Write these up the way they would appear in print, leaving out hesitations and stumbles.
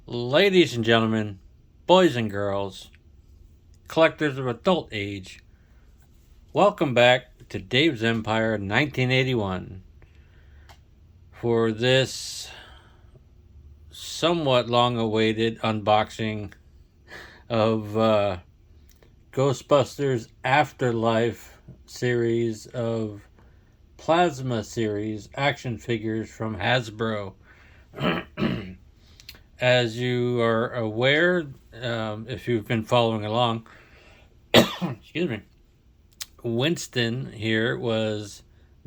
Ladies and gentlemen, boys and girls, collectors of adult age, welcome back to Dave's Empire 1981 for this somewhat long-awaited unboxing of Ghostbusters Afterlife series of plasma series action figures from Hasbro. As you are aware, if you've been following along, excuse me, Winston here was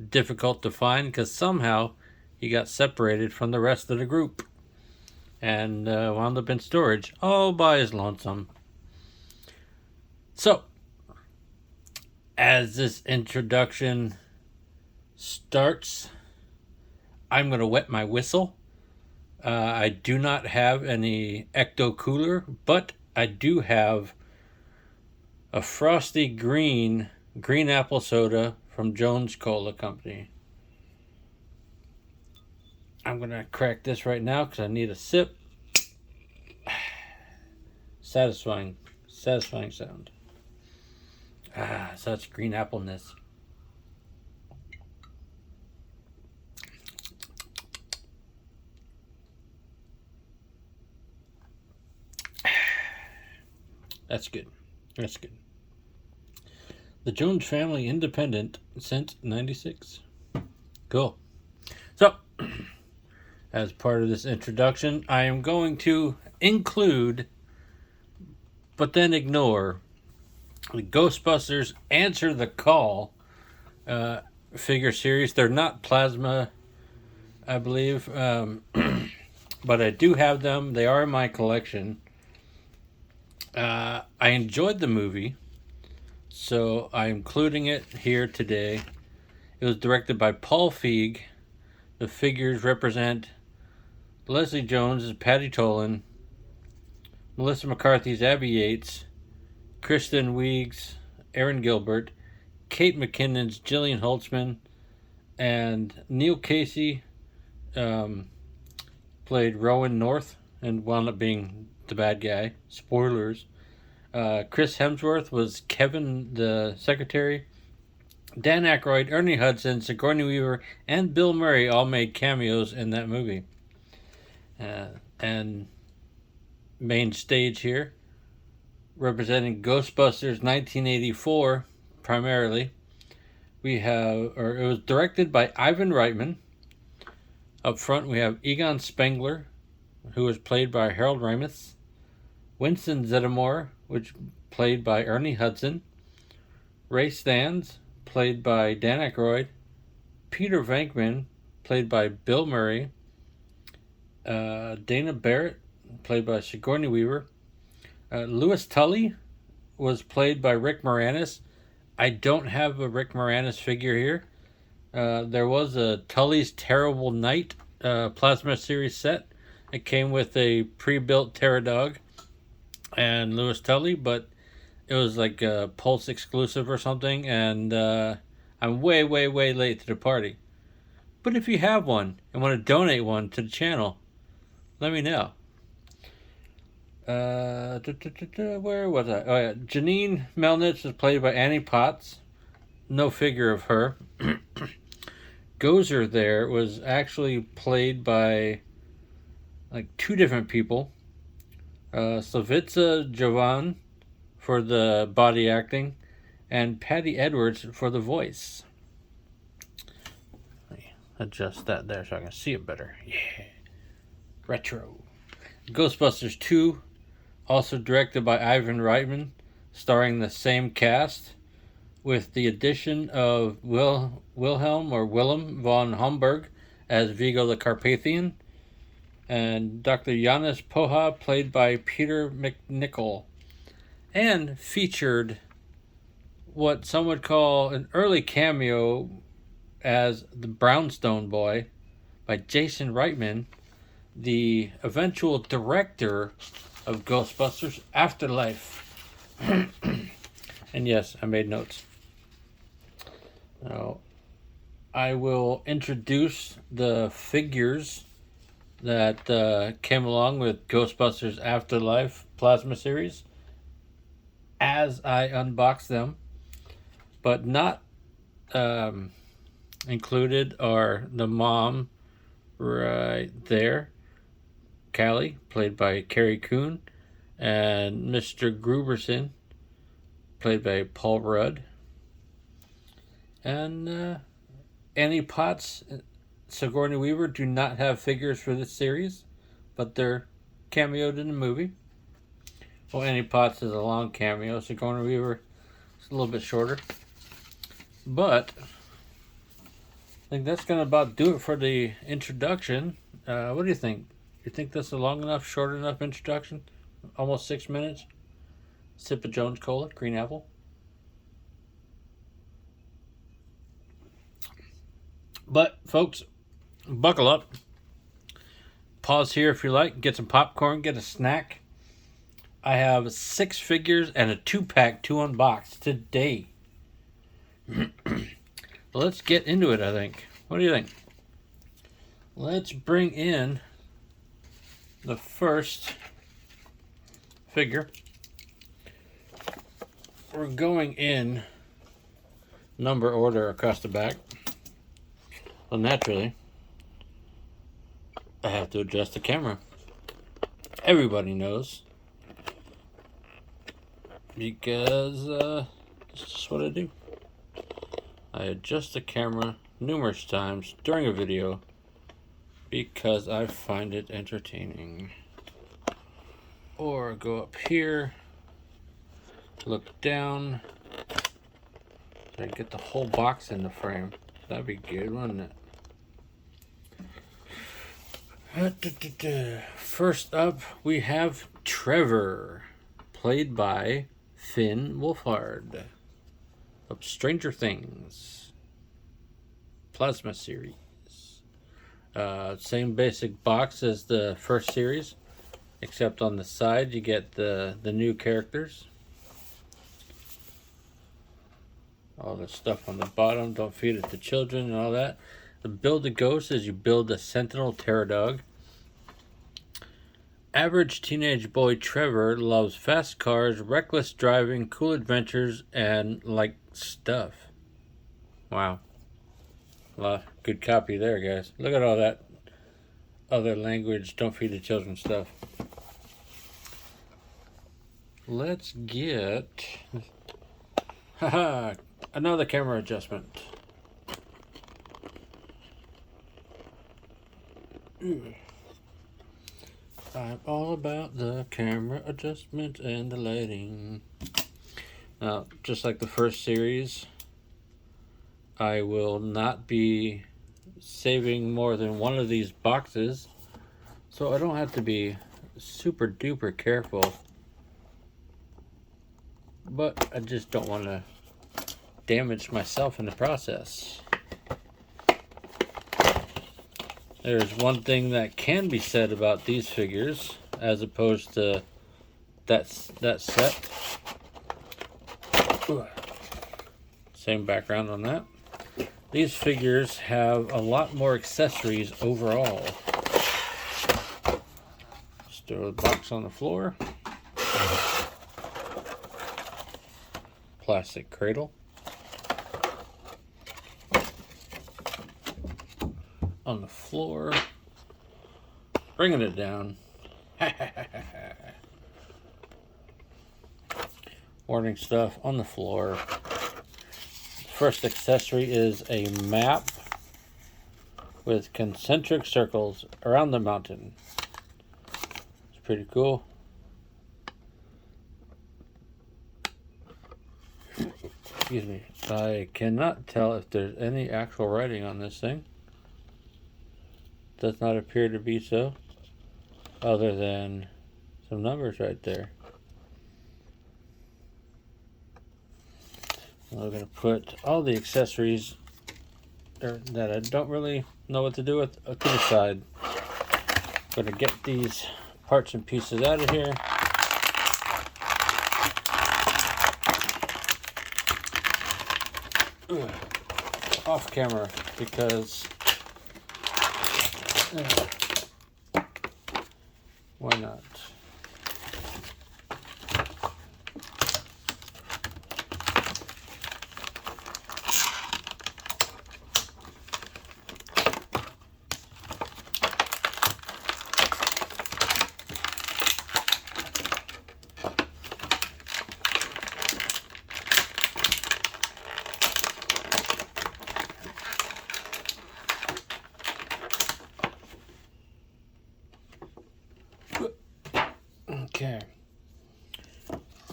difficult to find because somehow he got separated from the rest of the group and wound up in storage all by his lonesome. So, as this introduction starts, I'm going to wet my whistle. I do not have any Ecto Cooler, but I do have a frosty green apple soda from Jones Cola Company. I'm going to crack this right now because I need a sip. Satisfying sound. Such green appleness. That's good. The Jones family independent since 96. Cool. So, as part of this introduction, I am going to include, but then ignore, the Ghostbusters Answer the Call figure series. They're not plasma, I believe, but I do have them. They are in my collection. I enjoyed the movie, so I'm including it here today. It was directed by Paul Feig. The figures represent Leslie Jones as Patty Tolan, Melissa McCarthy's Abby Yates, Kristen Wiig's Aaron Gilbert, Kate McKinnon's Jillian Holtzman, and Neil Casey played Rowan North and wound up being the bad guy. Spoilers. Chris Hemsworth was Kevin the secretary. Dan Aykroyd, Ernie Hudson, Sigourney Weaver, and Bill Murray all made cameos in that movie. And main stage here, representing Ghostbusters 1984 primarily, we have, or it was directed by Ivan Reitman. Up front we have Egon Spengler, who was played by Harold Ramis, Winston Zeddemore, which played by Ernie Hudson, Ray Stantz, played by Dan Aykroyd, Peter Venkman, played by Bill Murray, Dana Barrett, played by Sigourney Weaver, Louis Tully was played by Rick Moranis. I don't have a Rick Moranis figure here. There was a Tully's Terrible Night plasma series set. It came with a pre-built Terror Dog and Louis Tully, but it was like a Pulse exclusive or something, and I'm way late to the party. But if you have one and want to donate one to the channel, let me know. Where was I? Oh yeah, Janine Melnitz was played by Annie Potts. No figure of her. Gozer there was actually played by like two different people. Slavica Jovan for the body acting, and Patty Edwards for the voice. Let me adjust that there so I can see it better. Yeah. Retro. Ghostbusters 2, also directed by Ivan Reitman, starring the same cast, with the addition of Willem von Homburg as Vigo the Carpathian, and Dr. Janis Poha, played by Peter McNichol, and featured what some would call an early cameo as the Brownstone Boy by Jason Reitman, the eventual director of Ghostbusters Afterlife. And yes, I made notes. Now, I will introduce the figures that came along with Ghostbusters Afterlife plasma series as I unboxed them, but not included are the mom right there, Callie, played by Carrie Coon, and Mr. Gruberson, played by Paul Rudd, and Annie Potts, Sigourney Weaver do not have figures for this series, but they're cameoed in the movie. Well, Annie Potts is a long cameo. Sigourney Weaver is a little bit shorter. But I think that's going to about do it for the introduction. What do you think? You think this is a long enough, short enough introduction? Almost 6 minutes? Sip of Jones Cola, green apple. But, folks, buckle up. Pause here if you like. Get some popcorn, get a snack. I have 6 figures and a 2-pack to unbox today. Let's get into it, I think. What do you think? Let's bring in the first figure. We're going in number order across the back. Well, naturally, I have to adjust the camera. Everybody knows. Because it's just what I do. I adjust the camera numerous times during a video because I find it entertaining. Or go up here, look down, and get the whole box in the frame. That'd be good, wouldn't it? First up, we have Trevor, played by Finn Wolfhard of Stranger Things plasma series. Same basic box as the first series, except on the side you get the new characters. All the stuff on the bottom, don't feed it to children and all that. The build a ghost is you build a Sentinel Terror Dog. Average teenage boy Trevor loves fast cars, reckless driving, cool adventures, and like stuff. Wow. Well, good copy there, guys. Look at all that other language, don't feed the children stuff. Let's get... Haha, another camera adjustment. I'm all about the camera adjustment and the lighting. Now, just like the first series, I will not be saving more than one of these boxes, so I don't have to be super duper careful. But I just don't want to damage myself in the process. There's one thing that can be said about these figures as opposed to that set. Same background on that. These figures have a lot more accessories overall. Just throw the box on the floor. Plastic cradle. On the floor. Bringing it down. Warning stuff on the floor. First accessory is a map with concentric circles around the mountain. It's pretty cool. Excuse me. I cannot tell if there's any actual writing on this thing. Does not appear to be so, other than some numbers right there. We're going to put all the accessories that I don't really know what to do with to the side. Going to get these parts and pieces out of here. Off camera because Why not? Okay.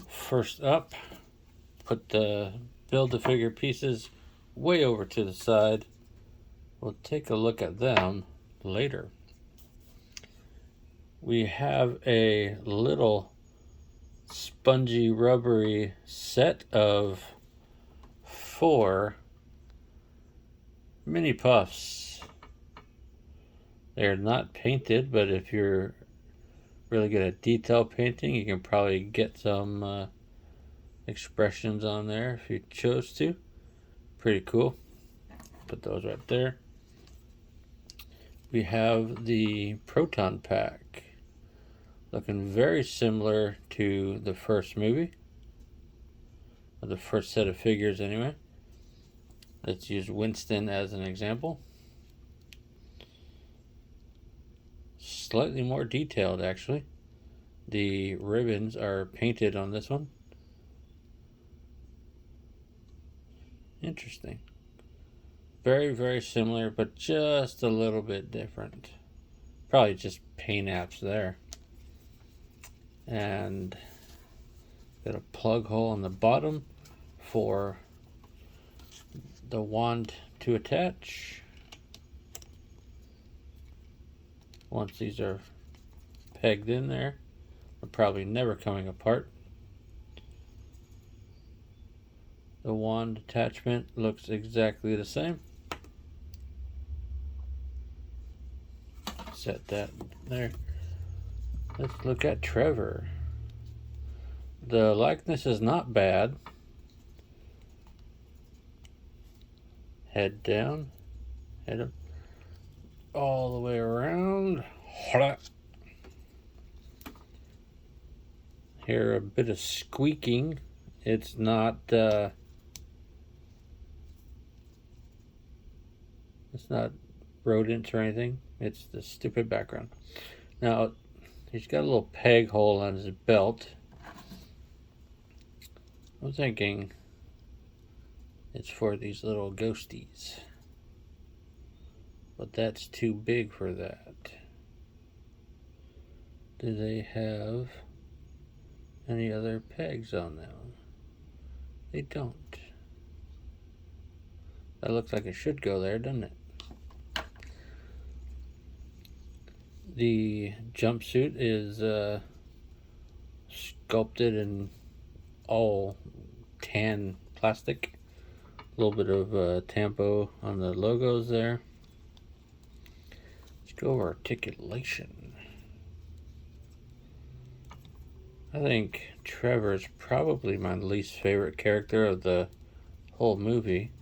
First up, put the Build-A-Figure pieces way over to the side. We'll take a look at them later. We have a little spongy, rubbery set of 4 mini puffs. They're not painted, but if you're really good at detail painting, you can probably get some expressions on there if you chose to. Pretty cool. Put those right there. We have the Proton Pack, looking very similar to the first movie, or the first set of figures anyway. Let's use Winston as an example. Slightly more detailed, actually. The ribbons are painted on this one. Interesting. Very, very similar, but just a little bit different. Probably just paint apps there. And got a plug hole on the bottom for the wand to attach. Once these are pegged in there, they're probably never coming apart. The wand attachment looks exactly the same. Set that there. Let's look at Trevor. The likeness is not bad. Head down, head up, all the way around. Hear a bit of squeaking. It's not rodents or anything. It's the stupid background. Now, he's got a little peg hole on his belt. I'm thinking it's for these little ghosties. But that's too big for that. Do they have any other pegs on them? They don't. That looks like it should go there, doesn't it? The jumpsuit is sculpted in all tan plastic. A little bit of tampo on the logos there. Let's go over articulation. I think Trevor's probably my least favorite character of the whole movie.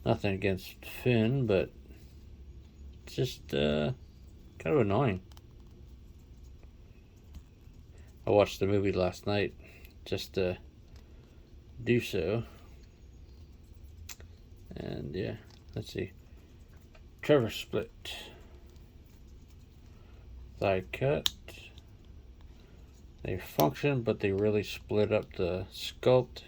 Nothing against Finn, but it's just kind of annoying. I watched the movie last night just to do so. And yeah, let's see. Trevor split. Thigh cut. They function, but they really split up the sculpt.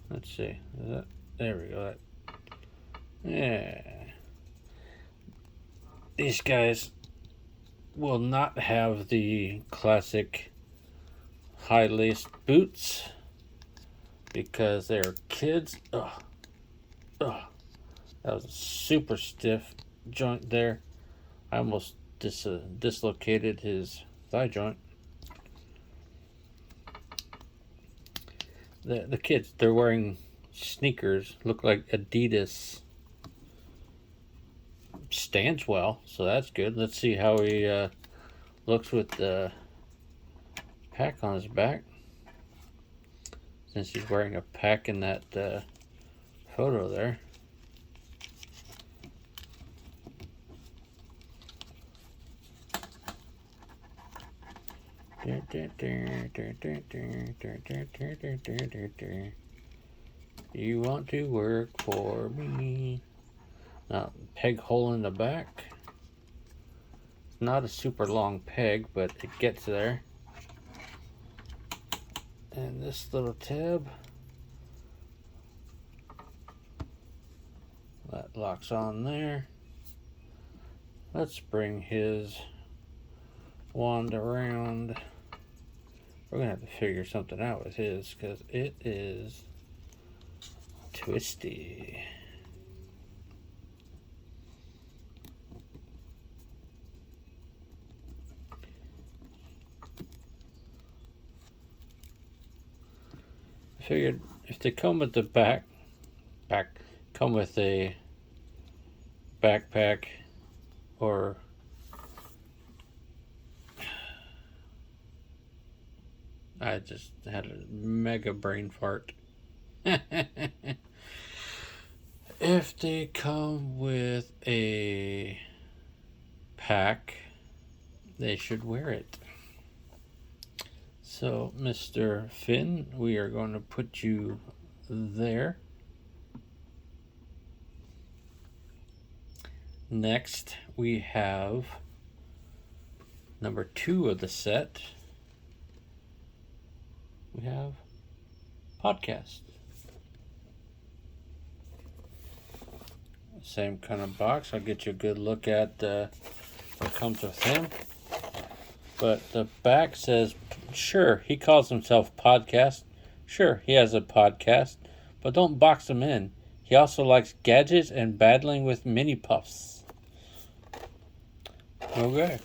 Let's see. There we go. Yeah. These guys will not have the classic high-laced boots because they're kids. Ugh. That was a super stiff joint there. I almost dislocated his thigh joint. The kids, they're wearing sneakers, look like Adidas. Stands well, so that's good. Let's see how he looks with the pack on his back. Since he's wearing a pack in that photo there. You want to work for me. Now, peg hole in the back. It's not a super long peg, but it gets there. And this little tab that locks on there. Let's bring his wand around. We're gonna have to figure something out with his because it is twisty. I figured if they come with the come with a backpack or I just had a mega brain fart. If they come with a pack, they should wear it. So, Mr. Finn, we are going to put you there. Next, we have number 2 of the set. We have podcast. Same kind of box. I'll get you a good look at what comes with him. But the back says, sure, he calls himself Podcast. Sure, he has a podcast. But don't box him in. He also likes gadgets and battling with mini puffs. Okay.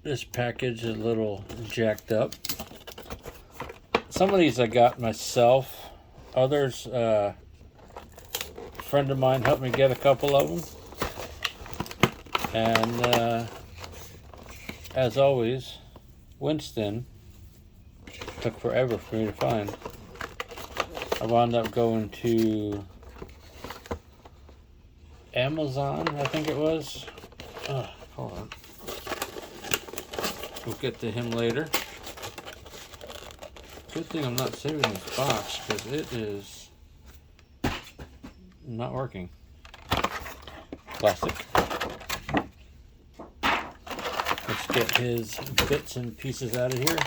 This package is a little jacked up. Some of these I got myself. Others, a friend of mine helped me get a couple of them. And as always, Winston took forever for me to find. I wound up going to Amazon, I think it was. Hold on. We'll get to him later. Good thing I'm not saving this box because it is not working. Plastic. Let's get his bits and pieces out of here.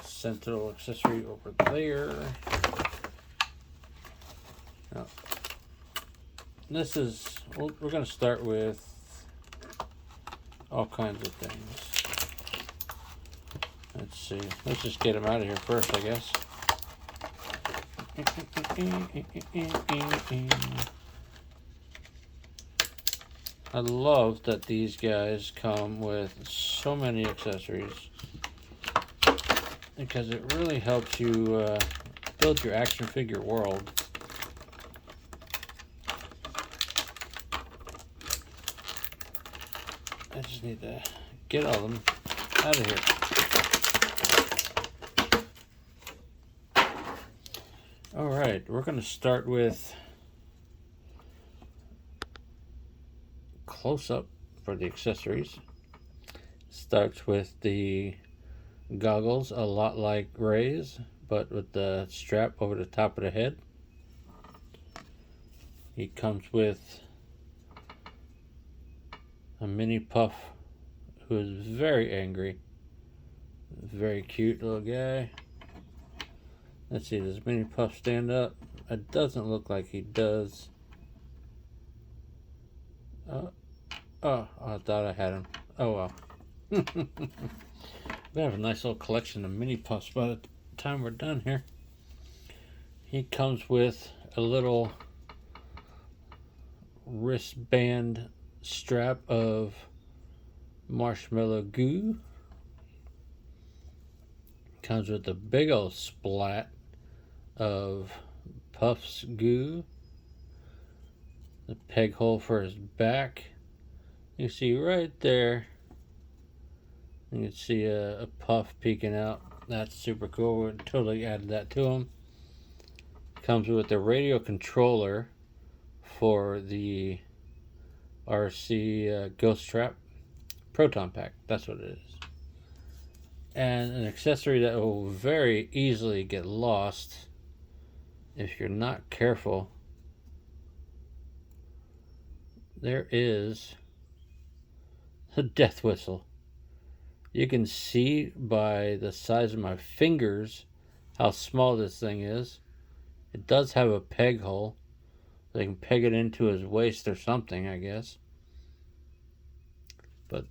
Sentinel accessory over there. Now, this is, we're going to start with all kinds of things. Let's see. Let's just get them out of here first, I guess. I love that these guys come with so many accessories because it really helps you build your action figure world. I just need to get all of them out of here. Alright, we're going to start with close-up for the accessories. Starts with the goggles, a lot like Ray's, but with the strap over the top of the head. He comes with a mini puff who is very angry. Very cute little guy. Let's see, does mini puff stand up? It doesn't look like he does. Oh, I thought I had him. Oh well. We have a nice little collection of mini puffs by the time we're done here. He comes with a little wristband strap of marshmallow goo. Comes with a big old splat of Puffs goo. The peg hole for his back. You see right there, you can see a puff peeking out. That's super cool. We totally added that to him. Comes with a radio controller for the RC Ghost Trap Proton Pack. That's what it is. And an accessory that will very easily get lost if you're not careful. There is a death whistle. You can see by the size of my fingers how small this thing is. It does have a peg hole. They can peg it into his waist or something, I guess. But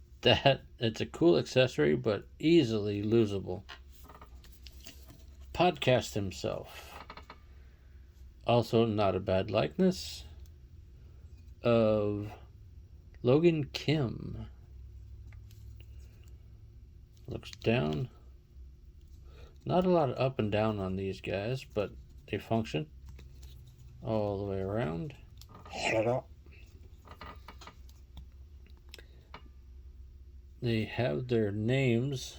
it's a cool accessory, but easily losable. Podcast himself. Also not a bad likeness of Logan Kim. Looks down. Not a lot of up and down on these guys, but they function all the way around. They have their names.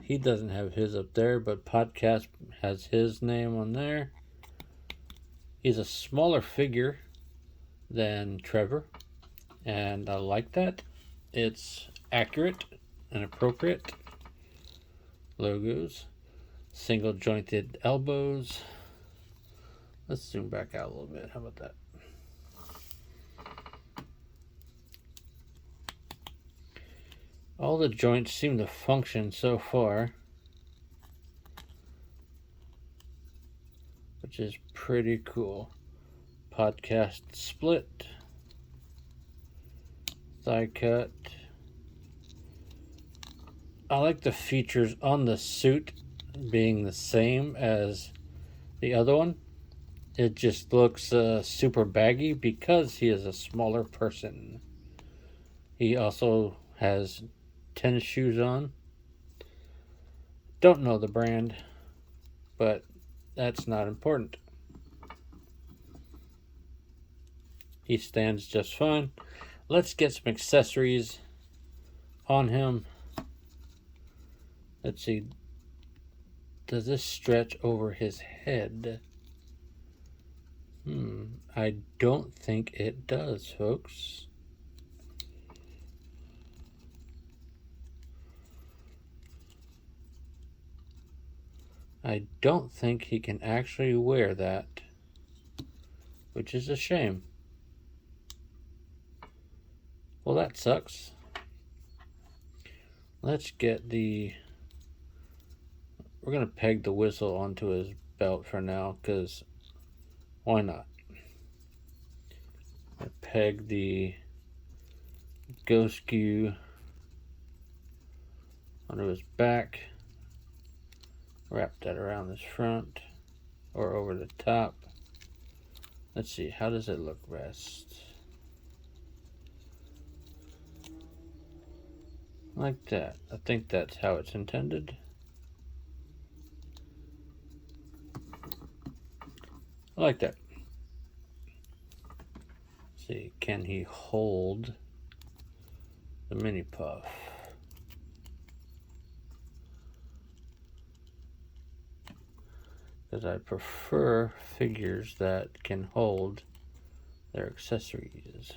He doesn't have his up there, but Podcast has his name on there. He's a smaller figure than Trevor, and I like that. It's accurate and appropriate. Logos, single jointed elbows. Let's zoom back out a little bit. How about that? All the joints seem to function so far, which is pretty cool. Podcast split, thigh cut. I like the features on the suit being the same as the other one. It just looks super baggy because he is a smaller person. He also has tennis shoes on. Don't know the brand, but that's not important. He stands just fine. Let's get some accessories on him. Let's see. Does this stretch over his head? I don't think it does, folks. I don't think he can actually wear that, which is a shame. Well, that sucks. Let's get we're going to peg the whistle onto his belt for now, because why not? I peg the ghost cue onto his back. Wrap that around his front or over the top. Let's see, how does it look best? Like that. I think that's how it's intended. I like that. Let's see, can he hold the mini puff? Because I prefer figures that can hold their accessories.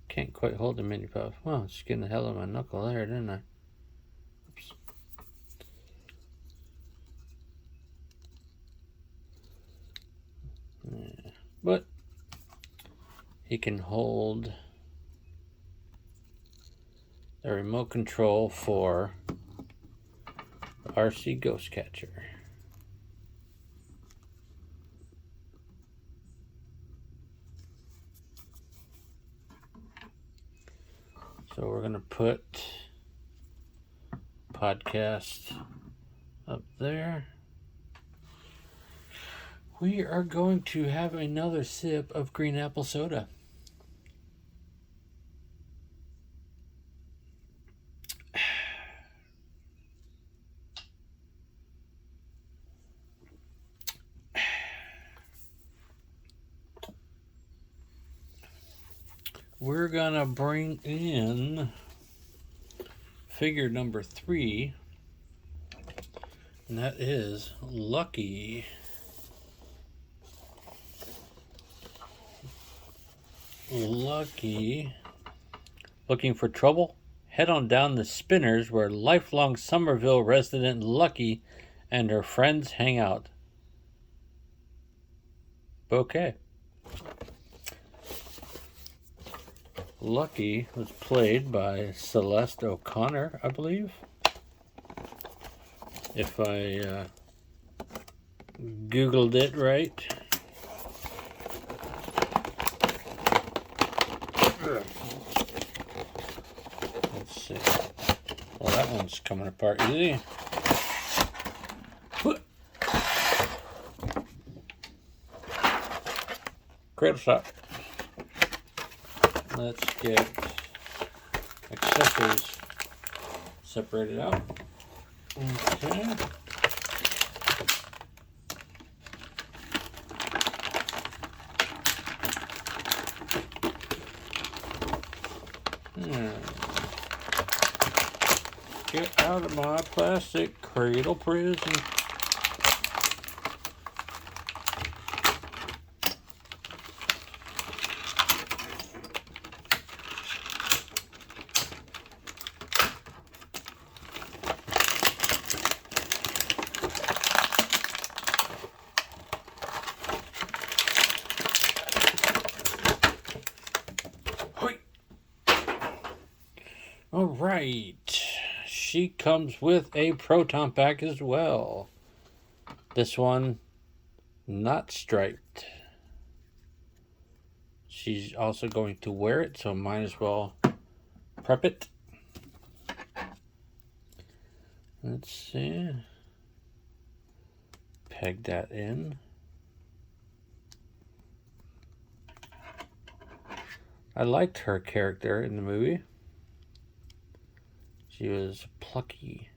Can't quite hold the mini puff. Well, it's getting the hell out of my knuckle there, didn't I? Oops. Yeah. But he can hold the remote control for the RC Ghost Catcher. So we're going to put podcast up there. We are going to have another sip of green apple soda. We're gonna bring in figure number 3, and that is Lucky. Lucky. Looking for trouble? Head on down the Spinners where lifelong Somerville resident Lucky and her friends hang out. Bouquet. Lucky was played by Celeste O'Connor, I believe. If I Googled it right. Let's see. Well, that one's coming apart easy. Cradle shot. Let's get accessories separated out. Okay. Get out of my plastic cradle prison. All right, she comes with a proton pack as well. This one, not striped. She's also going to wear it, so might as well prep it. Let's see. Peg that in. I liked her character in the movie. She was plucky.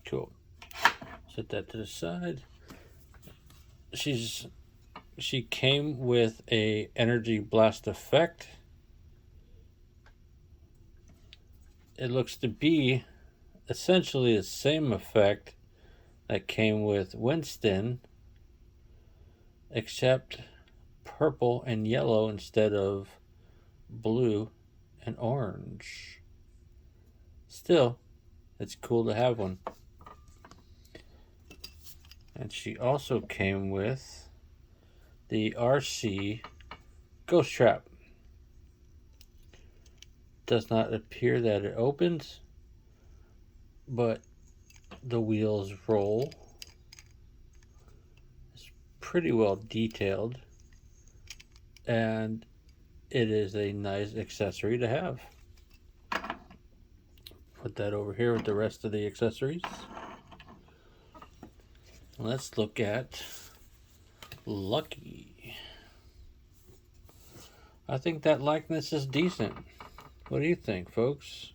Cool. Set that to the side. She came with a energy blast effect. It looks to be essentially the same effect that came with Winston, except purple and yellow instead of blue and orange. Still, it's cool to have one. And she also came with the RC Ghost Trap. Does not appear that it opens, but the wheels roll. It's pretty well detailed, and it is a nice accessory to have. Put that over here with the rest of the accessories. Let's look at Lucky. I think that likeness is decent. What do you think, folks?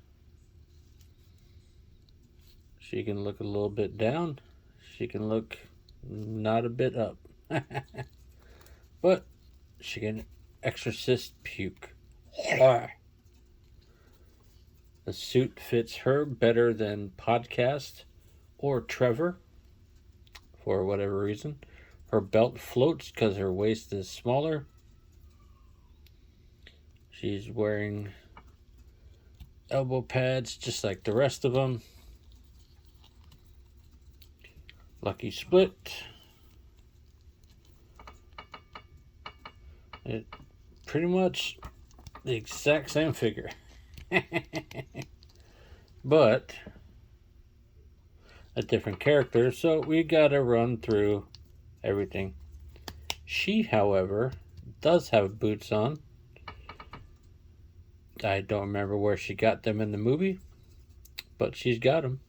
She can look a little bit down. She can look not a bit up. But she can exorcist puke. The suit fits her better than Podcast or Trevor, for whatever reason. Her belt floats because her waist is smaller. She's wearing elbow pads just like the rest of them. Lucky split. It pretty much the exact same figure. But a different character, so we gotta run through everything. She, however, does have boots on. I don't remember where she got them in the movie, but she's got them.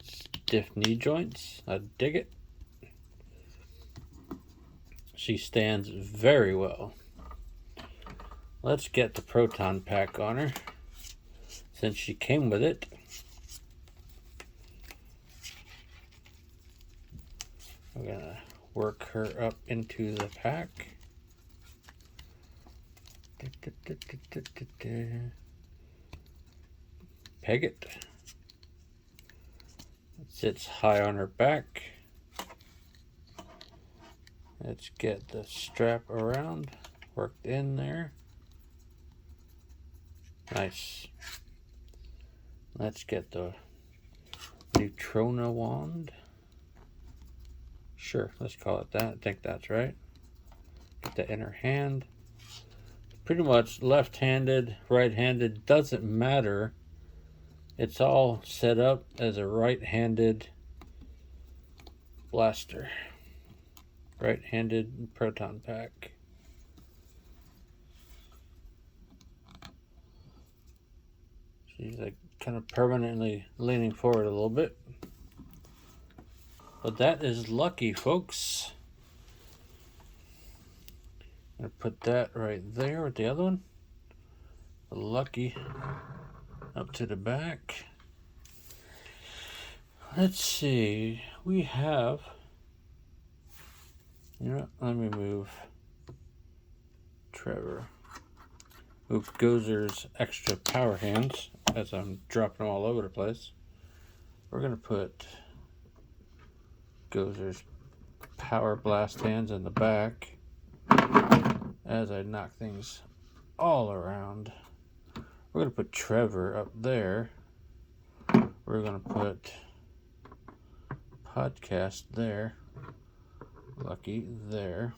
Stiff knee joints. I dig it. She stands very well. Let's get the proton pack on her, since she came with it. I'm gonna work her up into the pack. Peg it. Sits high on her back. Let's get the strap around, worked in there. Nice. Let's get the Neutrona wand. Sure, let's call it that. I think that's right. Get the inner hand. Pretty much left-handed, right-handed, doesn't matter. It's all set up as a right-handed blaster. Right-handed proton pack. She's like kind of permanently leaning forward a little bit. But that is lucky, folks. I'm gonna put that right there with the other one. The lucky up to the back. Let's see. We have. You know what? Let me move Trevor. Move Gozer's extra power hands as I'm dropping them all over the place. We're gonna put Gozer's power blast hands in the back as I knock things all around. We're going to put Trevor up there. We're going to put Podcast there. Lucky there.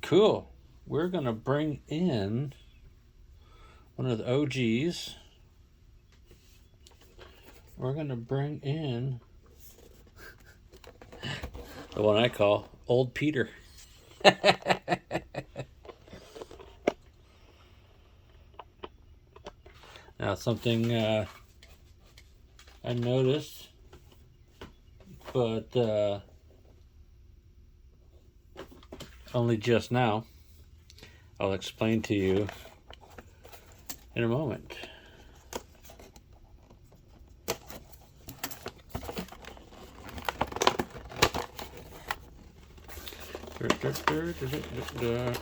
Cool. We're going to bring in one of the OGs. We're going to bring in the one I call Old Peter. Now, something I noticed, but only just now. I'll explain to you in a moment.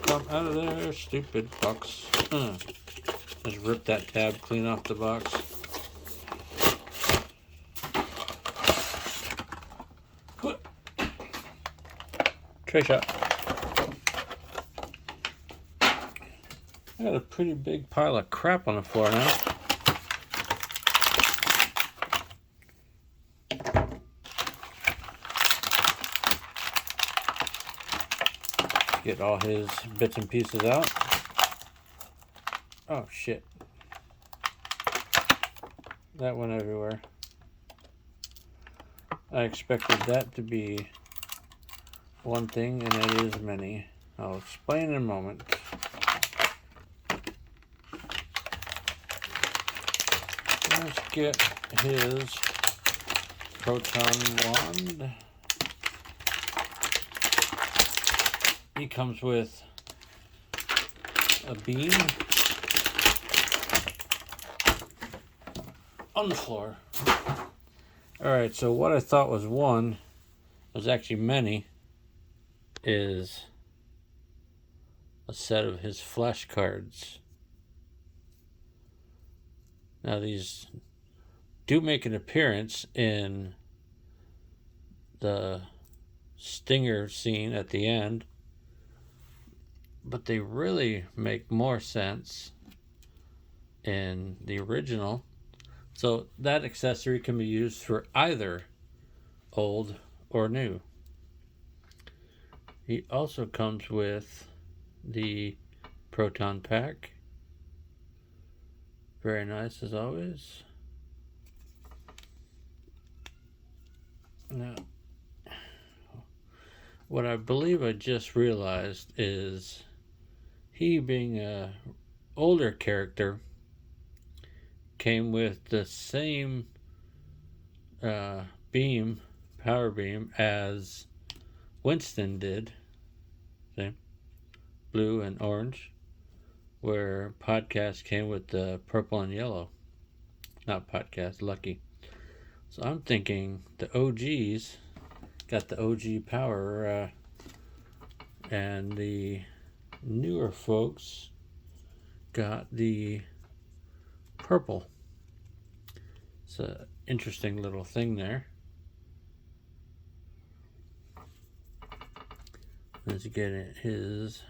Come out of there, stupid box. Just rip that tab clean off the box. Tray shot. I got a pretty big pile of crap on the floor now. Get all his bits and pieces out. Oh shit. That went everywhere. I expected that to be one thing, and it is many. I'll explain in a moment. Let's get his proton wand. He comes with a beam on the floor. Alright, so what I thought was one was actually many is a set of his flashcards. Now these do make an appearance in the stinger scene at the end, but they really make more sense in the original. So that accessory can be used for either old or new. He also comes with the proton pack. Very nice as always. Now, what I believe I just realized is he, being a older character, came with the same power beam as Winston did. See? Blue and orange. Where Podcast came with the purple and yellow. Not Podcast, Lucky. So I'm thinking the OGs got the OG power, and the newer folks got the purple. So interesting little thing there. Let's get his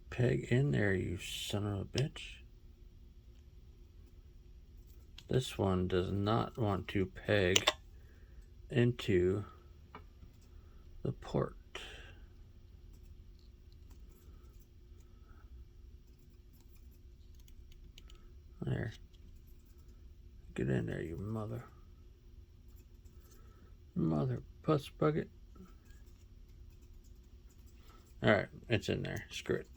peg in there, you son of a bitch. This one does not want to peg into the port. There. Get in there, you mother puss bucket. Alright, it's in there. Screw it.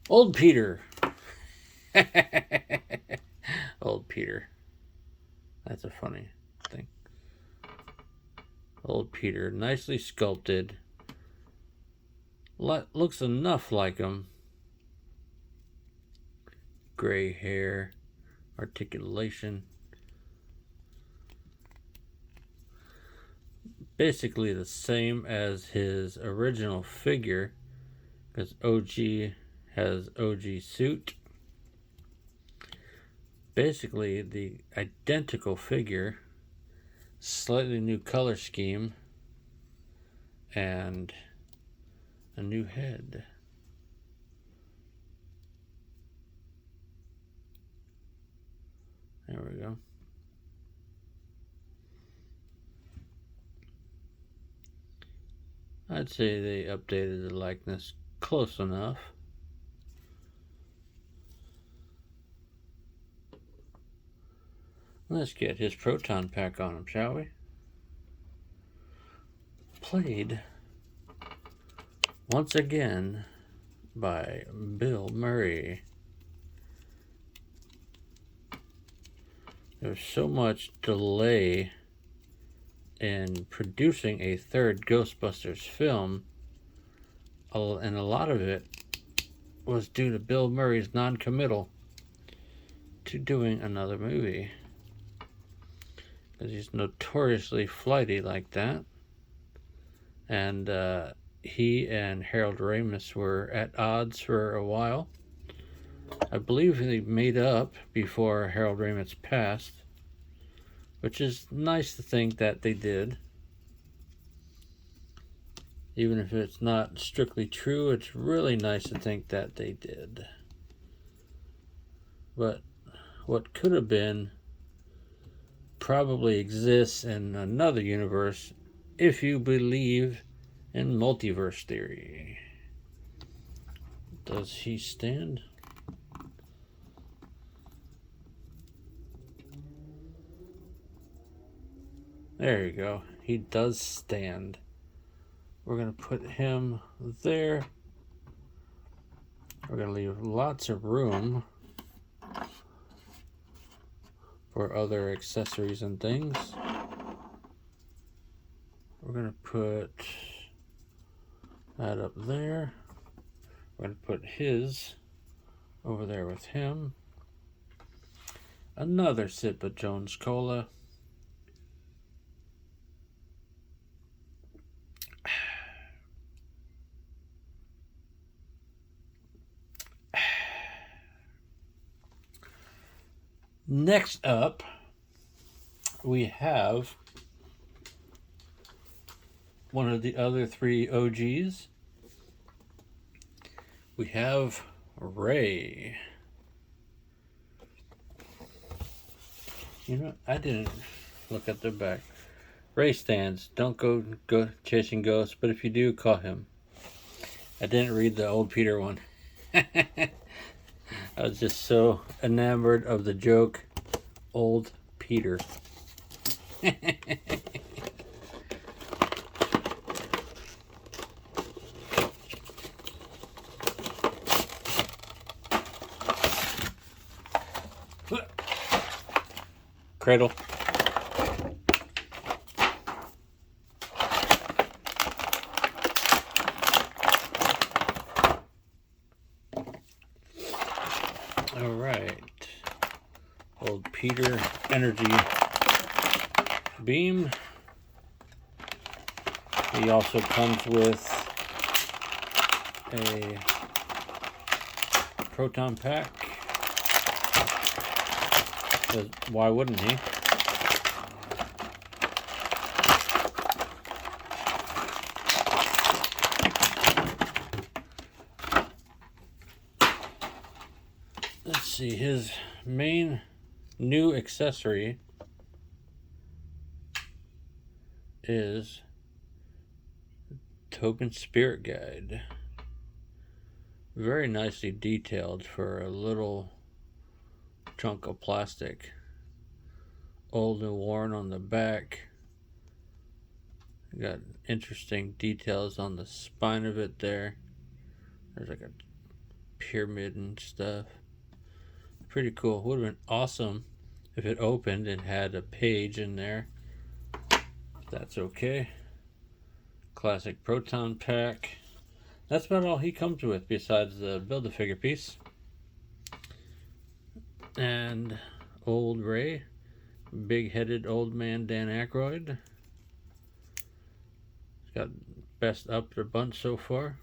Old Peter. Old Peter. That's a funny thing. Old Peter. Nicely sculpted. Looks enough like him. Gray hair. Articulation. Basically the same as his original figure, because OG has OG suit. Basically the identical figure, slightly new color scheme, and a new head. There we go. I'd say they updated the likeness close enough. Let's get his proton pack on him, shall we? Played once again by Bill Murray. There's so much delay in producing a third Ghostbusters film, and a lot of it was due to Bill Murray's non-committal to doing another movie, because he's notoriously flighty like that. And he and Harold Ramis were at odds for a while. I believe they made up before Harold Ramis passed, which is nice to think that they did. Even if it's not strictly true, it's really nice to think that they did. But what could have been probably exists in another universe if you believe in multiverse theory. Does he stand? There you go. He does stand. We're going to put him there. We're going to leave lots of room for other accessories and things. We're going to put that up there. We're going to put his over there with him. Another sip of Jones Cola. Next up, we have one of the other three OGs. We have Ray. You know, I didn't look at their back. Ray stands. Don't go chasing ghosts, but if you do, call him. I didn't read the old Peter one. I was just so enamored of the joke, old Peter. Cradle. All right. Old Peter energy beam. He also comes with a proton pack. Because why wouldn't he? Let's see, his main new accessory is Token Spirit Guide. Very nicely detailed for a little chunk of plastic. Old and worn on the back. Got interesting details on the spine of it there. There's like a pyramid and stuff. Pretty cool. Would have been awesome if it opened and had a page in there. That's okay. Classic proton pack. That's about all he comes with besides the Build-A-Figure piece. And old Ray. Big-headed old man Dan Aykroyd. He's got best up the bunch so far.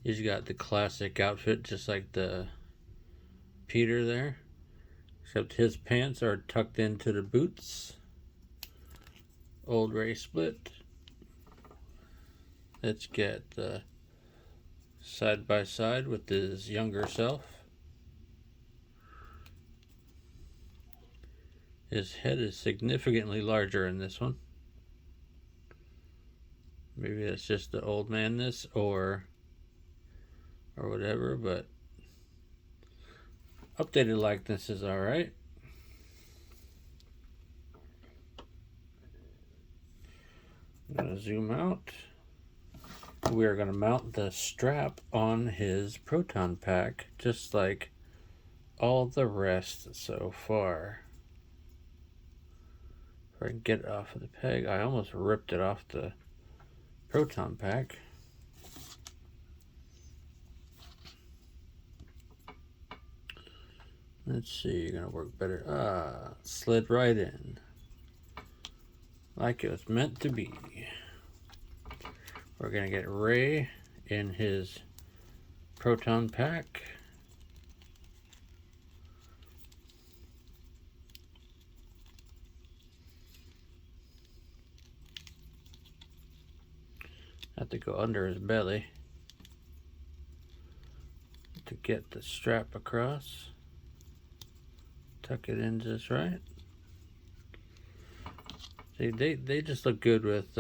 He's got the classic outfit just like the Peter there. Except his pants are tucked into the boots. Old Ray split. Let's get the side by side with his younger self. His head is significantly larger in this one. Maybe that's just the old manness or whatever, but updated likeness is alright. I'm going to zoom out. We are going to mount the strap on his proton pack, just like all the rest so far. If I can get it off of the peg, I almost ripped it off the proton pack. Let's see, you're going to work better. Slid right in. Like it was meant to be. We're going to get Ray in his proton pack. Have to go under his belly to get the strap across. Tuck it in just right. See, they just look good with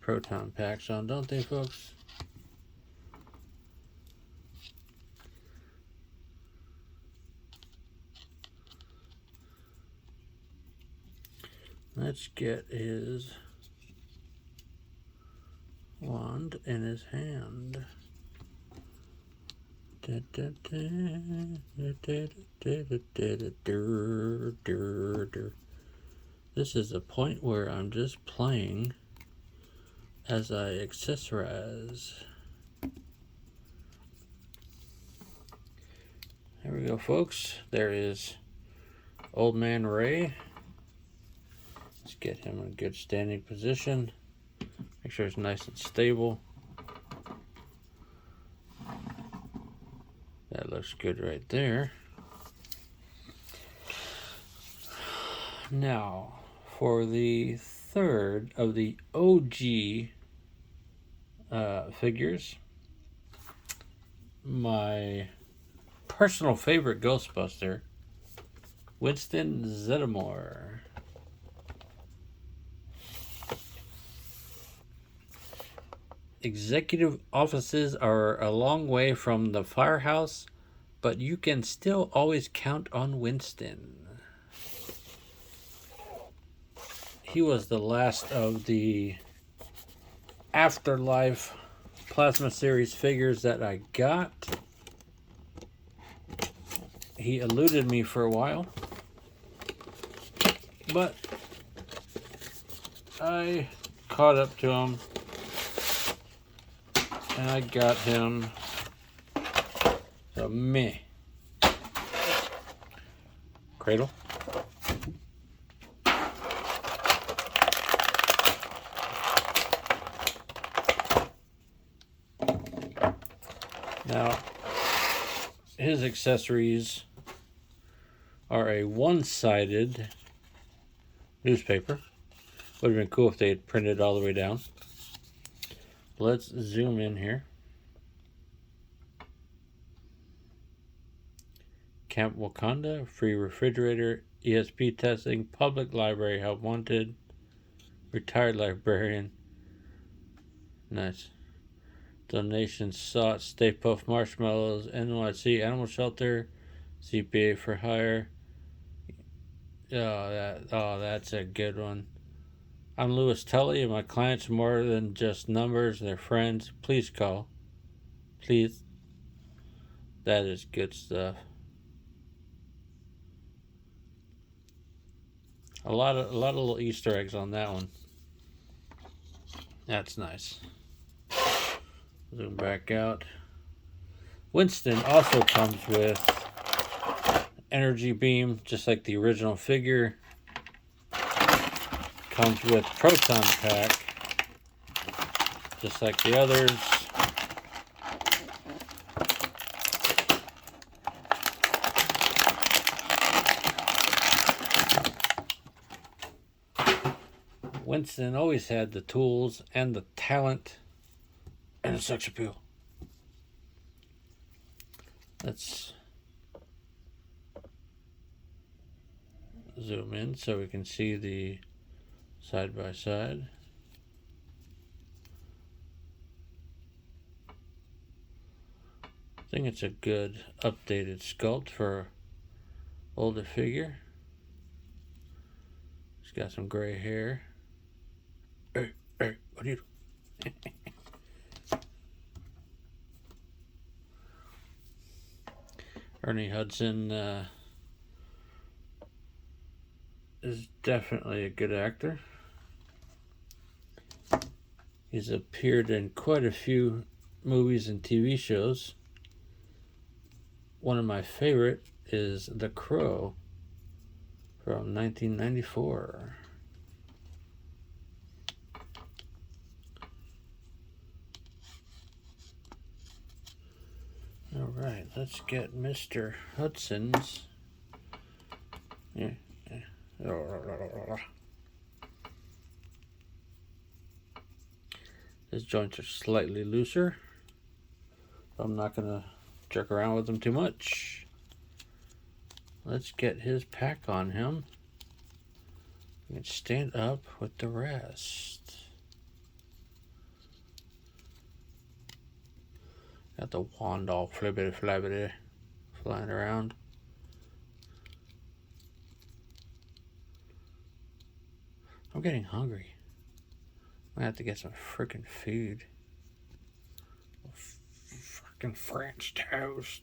proton packs on, don't they, folks? Let's get his wand in his hand. This is a point where I'm just playing as I accessorize. There we go, folks. There is Old Man Ray. Let's get him in a good standing position. Make sure it's nice and stable. That looks good right there. Now, for the third of the OG figures, my personal favorite Ghostbuster, Winston Zeddemore. Executive offices are a long way from the firehouse, but you can still always count on Winston. He was the last of the Afterlife Plasma Series figures that I got. He eluded me for a while, but I caught up to him and I got him. So meh. Cradle. Now, his accessories are a one-sided newspaper. Would have been cool if they had printed all the way down. Let's zoom in here. Camp Wakanda, free refrigerator, ESP testing, public library, help wanted, retired librarian. Nice. Donations sought, Stay Puft Marshmallows, NYC Animal Shelter, CPA for hire. That's a good one. I'm Louis Tully, and my clients are more than just numbers. They're friends. Please call. Please. That is good stuff. A lot of little Easter eggs on that one. That's nice. Zoom back out. Winston also comes with energy beam, just like the original figure. Comes with proton pack, just like the others. Winston always had the tools and the talent and the sex appeal. Let's zoom in so we can see the side by side. I think it's a good updated sculpt for an older figure. He's got some gray hair. Hey, what are you doing? Ernie Hudson is definitely a good actor. He's appeared in quite a few movies and TV shows. One of my favorite is The Crow from 1994. All right, let's get Mr. Hudson's. His joints are slightly looser. I'm not going to jerk around with them too much. Let's get his pack on him. You can stand up with the rest. Got the wand all flippity flappity flying around. I'm getting hungry. I have to get some freaking food. Freaking French toast.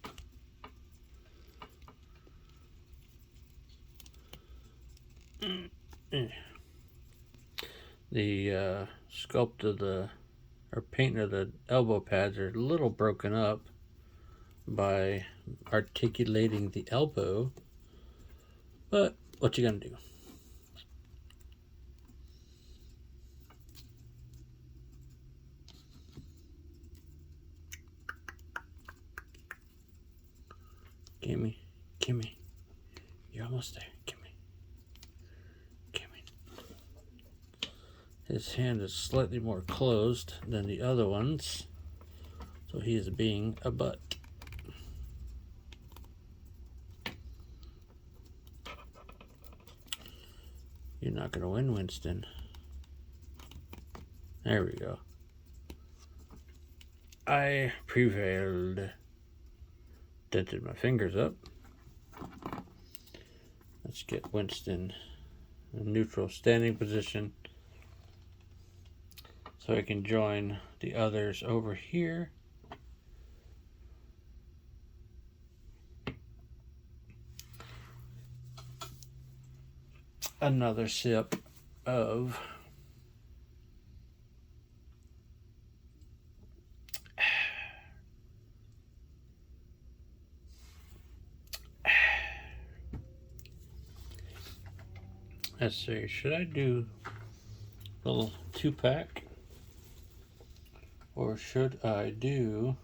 The sculpt of the paint of the elbow pads are a little broken up by articulating the elbow, but what you gonna do? Gimme. You're almost there. Gimme. His hand is slightly more closed than the other ones, so he is being a butt. You're not going to win, Winston. There we go. I prevailed. Dented my fingers up. Let's get Winston in a neutral standing position so I can join the others over here. Another sip of let's see, should I do a little 2-pack or should I do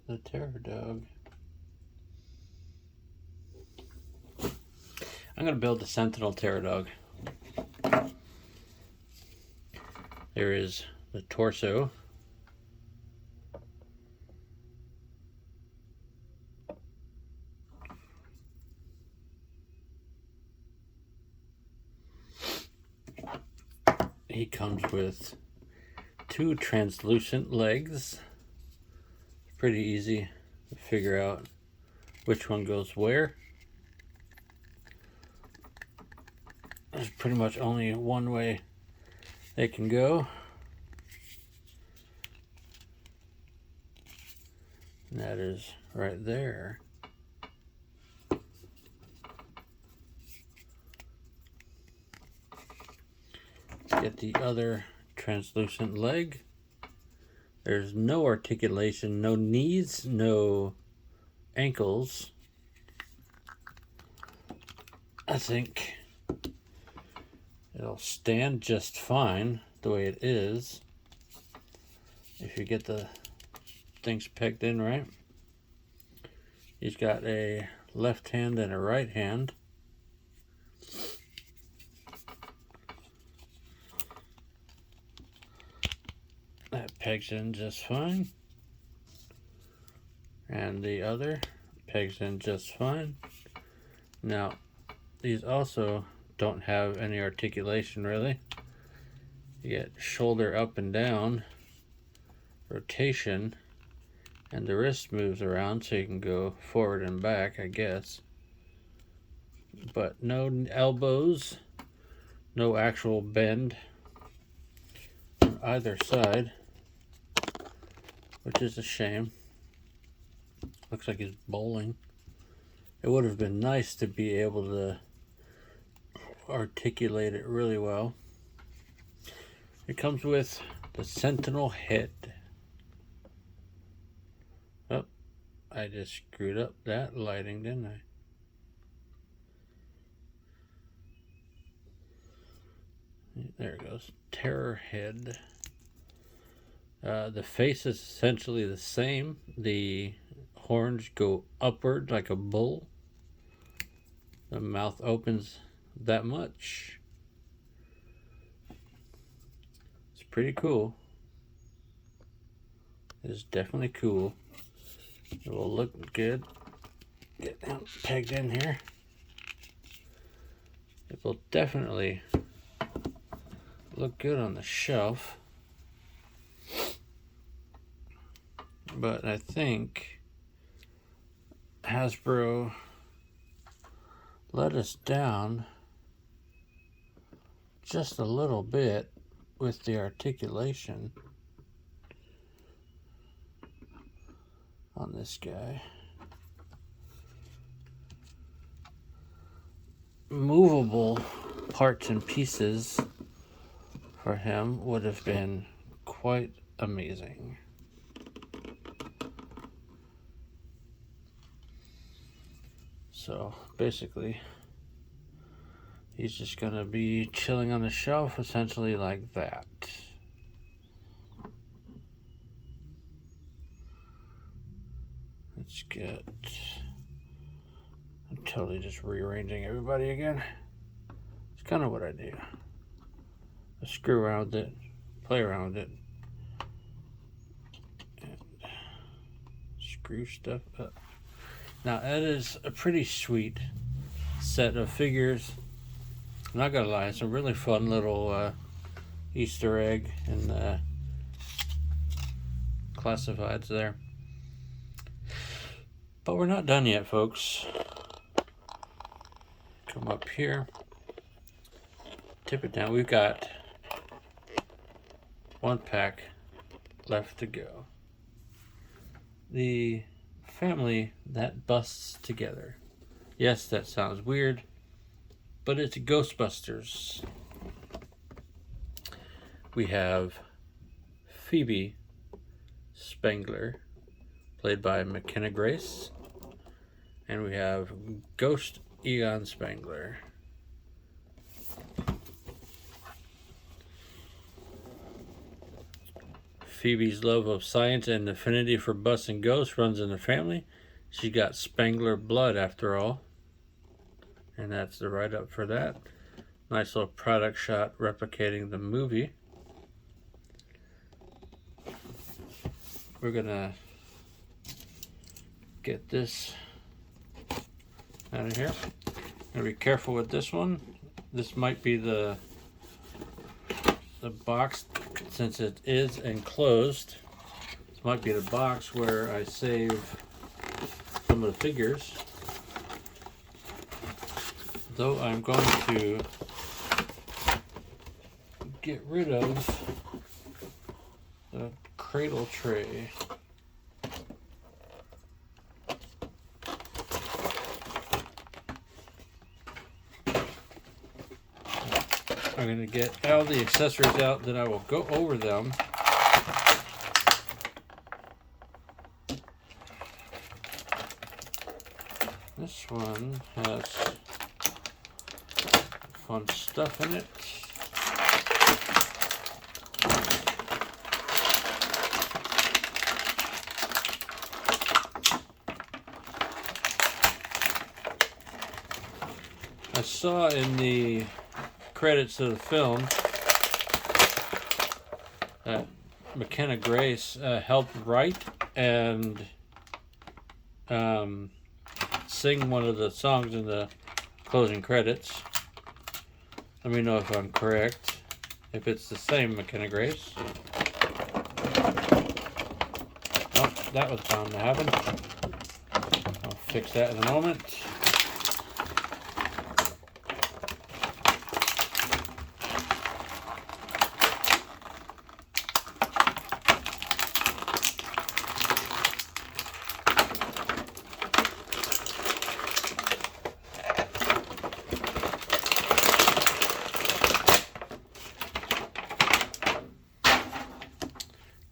the Terror Dog. I'm going to build the Sentinel Terror Dog. There is the torso. He comes with 2 translucent legs. It's pretty easy to figure out which one goes where. There's pretty much only one way they can go. And that is right there. Get the other translucent leg. There's no articulation, no knees, no ankles. I think it'll stand just fine the way it is if you get the things pegged in right. He's got a left hand and a right hand. That pegs in just fine. And the other pegs in just fine. Now, these also don't have any articulation really. You get shoulder up and down, rotation, and the wrist moves around so you can go forward and back, I guess. But no elbows, no actual bend on either side, which is a shame. Looks like he's bowling. It would have been nice to be able to articulate it really well. It comes with the Sentinel head. Oh, I just screwed up that lighting, didn't I? There it goes. Terror head. The face is essentially the same. The horns go upward like a bull. The mouth opens that much. It's pretty cool. It is definitely cool. It will look good. Get that pegged in here. It will definitely look good on the shelf. But I think Hasbro let us down just a little bit with the articulation on this guy. Movable parts and pieces for him would have been quite amazing. So basically, he's just going to be chilling on the shelf essentially like that. Let's get... I'm totally just rearranging everybody again. It's kind of what I do. I screw around with it, play around with it, and screw stuff up. Now, that is a pretty sweet set of figures. I'm not gonna lie, it's a really fun little Easter egg and classifieds there. But we're not done yet, folks. Come up here, tip it down. We've got one pack left to go. The family that busts together. Yes, that sounds weird, but it's Ghostbusters. We have Phoebe Spangler, played by McKenna Grace, and we have Ghost Egon Spangler. Phoebe's love of science and affinity for busts and ghosts runs in the family. She got Spangler blood after all. And that's the write-up for that. Nice little product shot replicating the movie. We're gonna get this out of here. Gonna be careful with this one. This might be the box, since it is enclosed. This might be the box where I save some of the figures. Though I'm going to get rid of the cradle tray. I'm going to get all the accessories out, then I will go over them. This one has fun stuff in it. I saw in the credits of the film that McKenna Grace helped write and sing one of the songs in the closing credits. Let me know if I'm correct, if it's the same McKenna Grace. Oh, that was bound to happen. I'll fix that in a moment.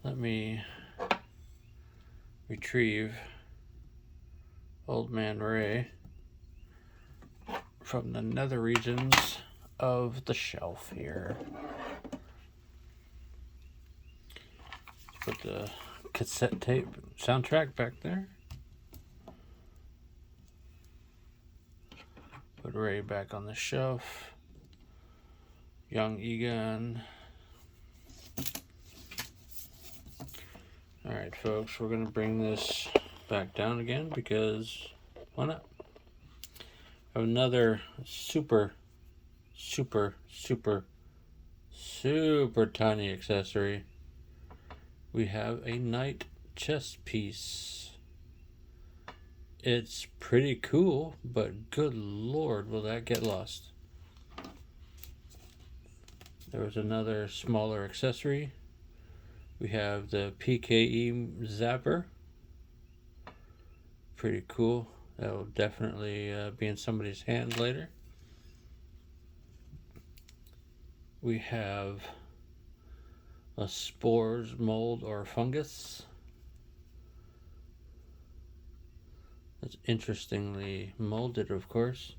Let me retrieve Old Man Ray from the nether regions of the shelf here. Put the cassette tape soundtrack back there. Put Ray back on the shelf. Young Egon. Alright folks, we're going to bring this back down again because why not? I have another super tiny accessory. We have a knight chest piece. It's pretty cool, but good lord, will that get lost. There was another smaller accessory. We have the PKE zapper. Pretty cool. That will definitely be in somebody's hand later. We have a spores, mold, or fungus. That's interestingly molded, of course.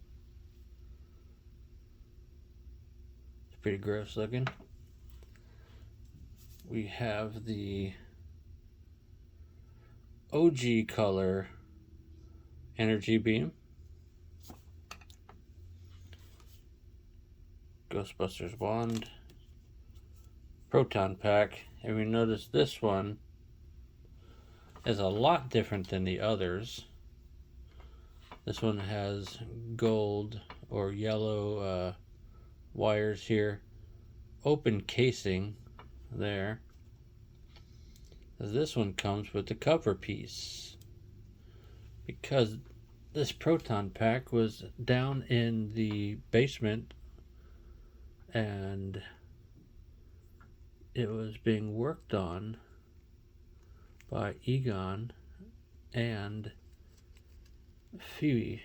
It's pretty gross looking. We have the OG color energy beam. Ghostbusters wand. Proton pack. And we notice this one is a lot different than the others. This one has gold or yellow wires here. Open casing there. This one comes with the cover piece because this proton pack was down in the basement and it was being worked on by Egon and Phoebe,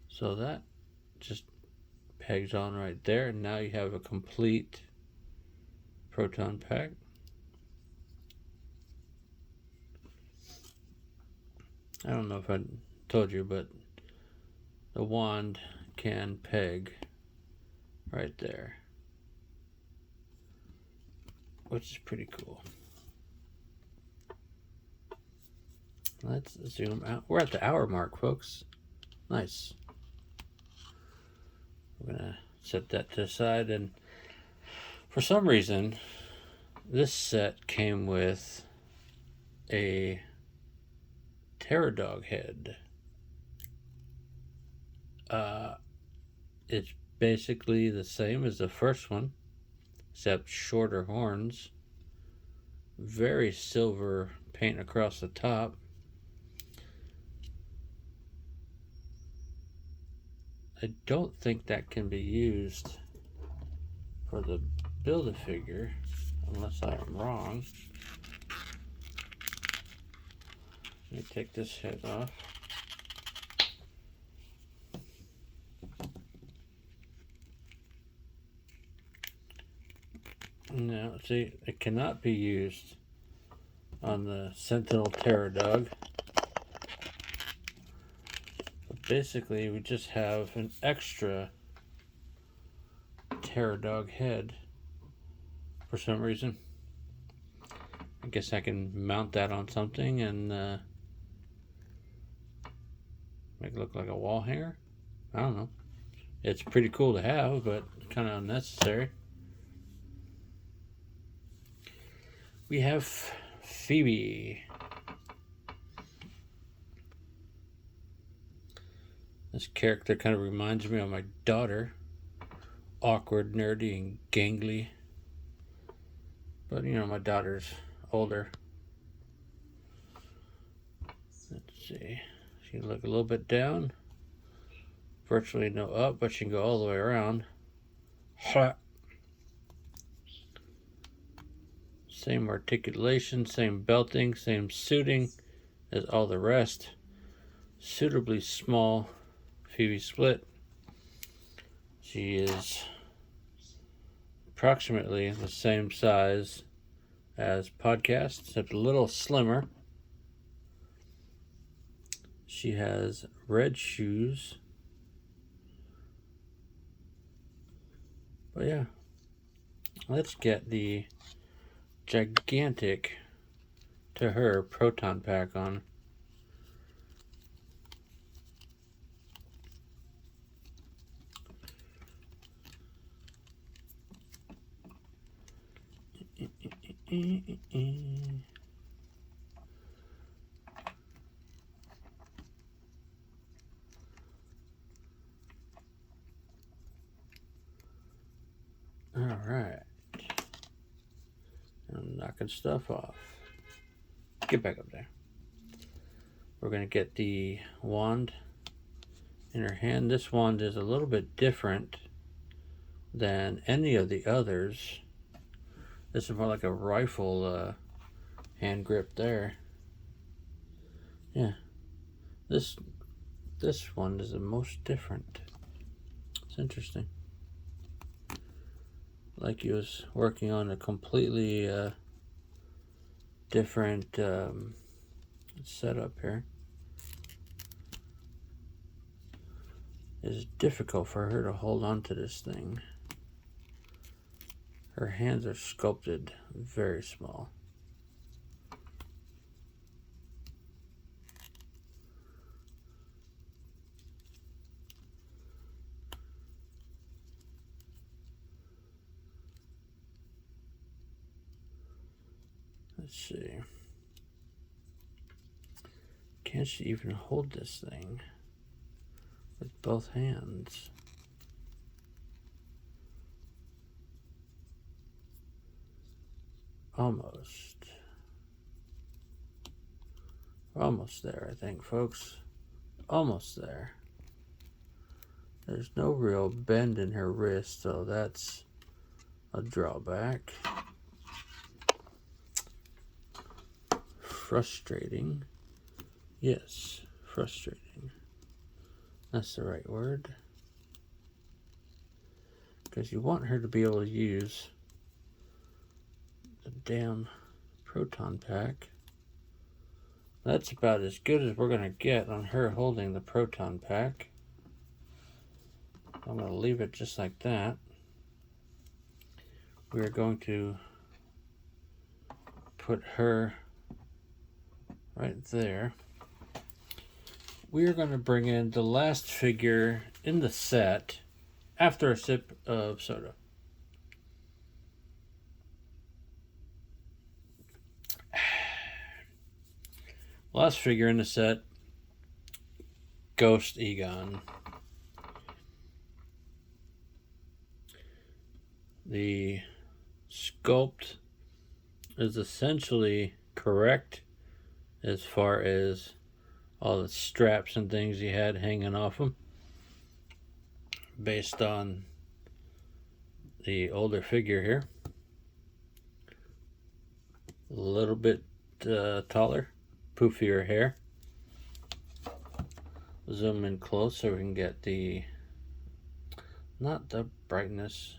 so that just pegs on right there, and now you have a complete proton pack. I don't know if I told you, but the wand can peg right there. which is pretty cool. Let's zoom out. We're at the hour mark, folks. Nice. We're going to set that to the side. And for some reason, this set came with a Terror Dog head. It's basically the same as the first one, except shorter horns. Very silver paint across the top. I don't think that can be used for the Build-A-Figure, unless I am wrong. Let me take this head off. No, see, it cannot be used on the Sentinel Terror Dog. But basically, we just have an extra Terror Dog head for some reason. I guess I can mount that on something and make it look like a wall hanger. I don't know. It's pretty cool to have, but kind of unnecessary. We have Phoebe. This character kind of reminds me of my daughter. Awkward, nerdy, and gangly. But, you know, my daughter's older. Let's see. She can look a little bit down. Virtually no up, but she can go all the way around. Same articulation, same belting, same suiting as all the rest. Suitably small Phoebe split. She is approximately the same size as Podcast, except a little slimmer. She has red shoes. But yeah, let's get the gigantic to her proton pack on. All right. I'm knocking stuff off. Get back up there. We're going to get the wand in her hand. This wand is a little bit different than any of the others. This is more like a rifle hand grip there. Yeah. This one is the most different. It's interesting. Like he was working on a completely different setup here. It's difficult for her to hold on to this thing. Her hands are sculpted very small. Let's see. Can she even hold this thing with both hands? Almost. Almost there, I think, folks. Almost there. There's no real bend in her wrist, so that's a drawback. Frustrating. Yes, frustrating. That's the right word. Because you want her to be able to use the damn proton pack. That's about as good as we're going to get on her holding the proton pack. I'm going to leave it just like that. We're going to put her right there. We are going to bring in the last figure in the set after a sip of soda. Last figure in the set, Ghost Egon. The sculpt is essentially correct as far as all the straps and things he had hanging off him, based on the older figure here. A little bit taller, poofier hair. Zoom in close so we can get the, not the brightness.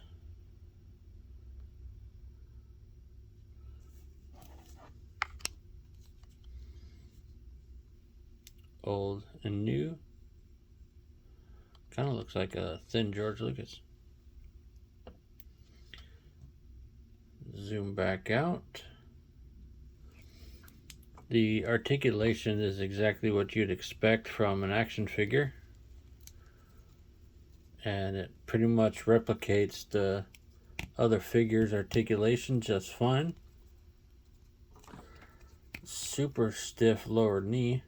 Old and new. Kind of looks like a thin George Lucas. Zoom back out. The articulation is exactly what you'd expect from an action figure, and it pretty much replicates the other figure's articulation just fine. Super stiff lower knee,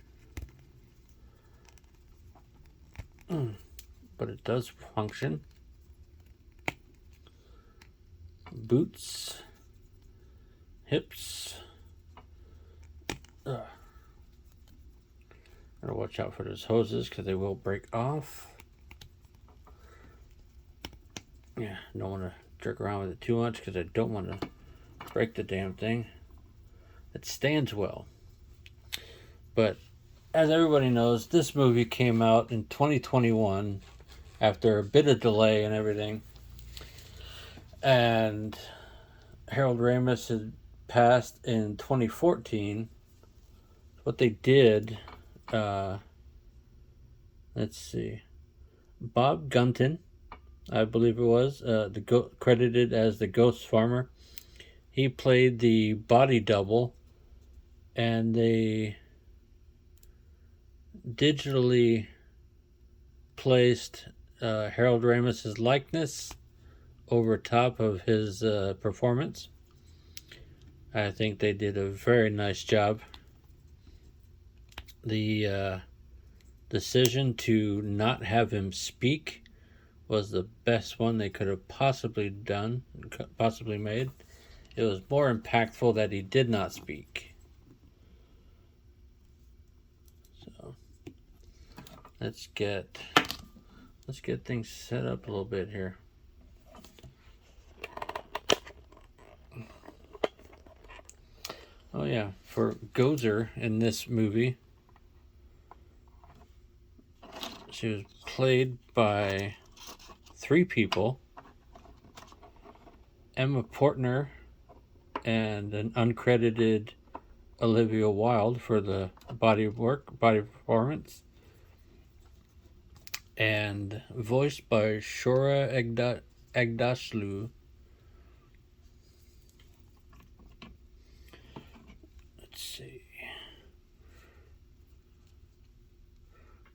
but it does function. Boots, hips. Gotta watch out for those hoses because they will break off. Yeah, don't want to jerk around with it too much because I don't want to break the damn thing. It stands well. But as everybody knows, this movie came out in 2021 after a bit of delay and everything. And Harold Ramis had passed in 2014. What they did, let's see, Bob Gunton, I believe it was, credited as the ghost farmer. He played the body double, and they digitally placed Harold Ramis's likeness over top of his performance. I think they did a very nice job. The decision to not have him speak was the best one they could have possibly made. It was more impactful that he did not speak. So let's get things set up a little bit here. Oh yeah, for Gozer in this movie, she was played by 3 people: Emma Portner and an uncredited Olivia Wilde for the body performance, and voiced by Shora Agdashlu. Let's see.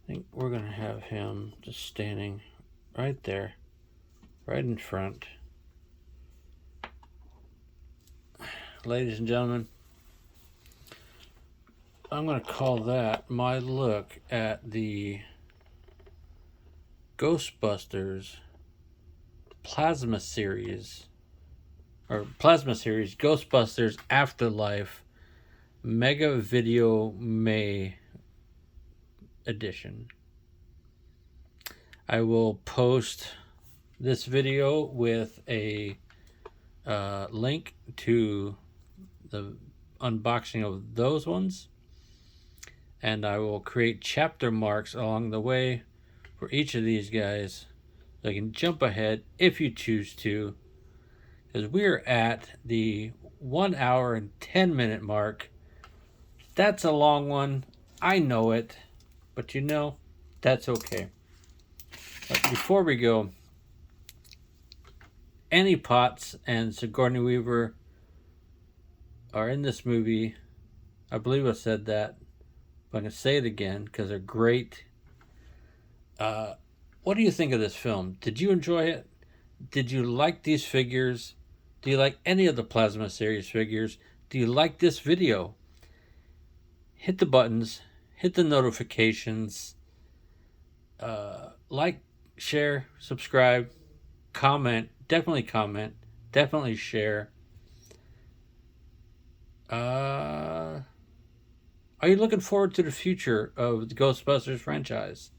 I think we're going to have him just standing right there, right in front. Ladies and gentlemen, I'm going to call that my look at the Ghostbusters Plasma Series Ghostbusters Afterlife Mega Video May edition. I will post this video with a link to the unboxing of those ones, and I will create chapter marks along the way for each of these guys so I can jump ahead if you choose to, because we're at the 1 hour and 10 minute mark. That's a long one, I know it, but you know, that's okay. But before we go, Annie Potts and Sigourney Weaver are in this movie. I believe I said that, but I'm going to say it again because they're great. What do you think of this film? Did you enjoy it? Did you like these figures? Do you like any of the Plasma series figures? Do you like this video? Hit the buttons, hit the notifications, like, share, subscribe, comment, definitely share. Are you looking forward to the future of the Ghostbusters franchise?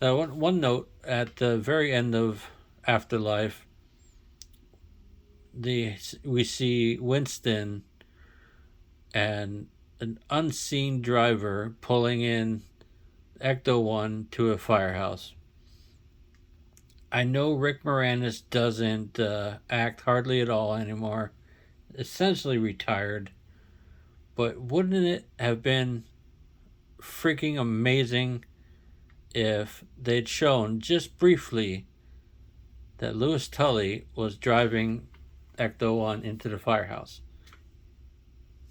One note, at the very end of Afterlife, we see Winston and an unseen driver pulling in Ecto-1 to a firehouse. I know Rick Moranis doesn't act hardly at all anymore, essentially retired, but wouldn't it have been freaking amazing if they'd shown just briefly that Louis Tully was driving Ecto-1 into the firehouse?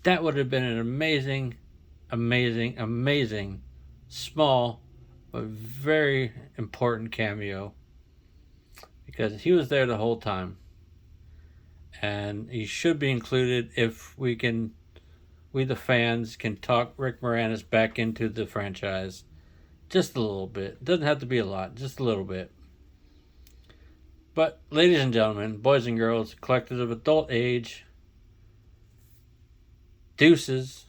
That would have been an amazing, small but very important cameo, because he was there the whole time, and he should be included if we the fans can talk Rick Moranis back into the franchise just a little bit. Doesn't have to be a lot, just a little bit. But ladies and gentlemen, boys and girls, collectors of adult age, deuces.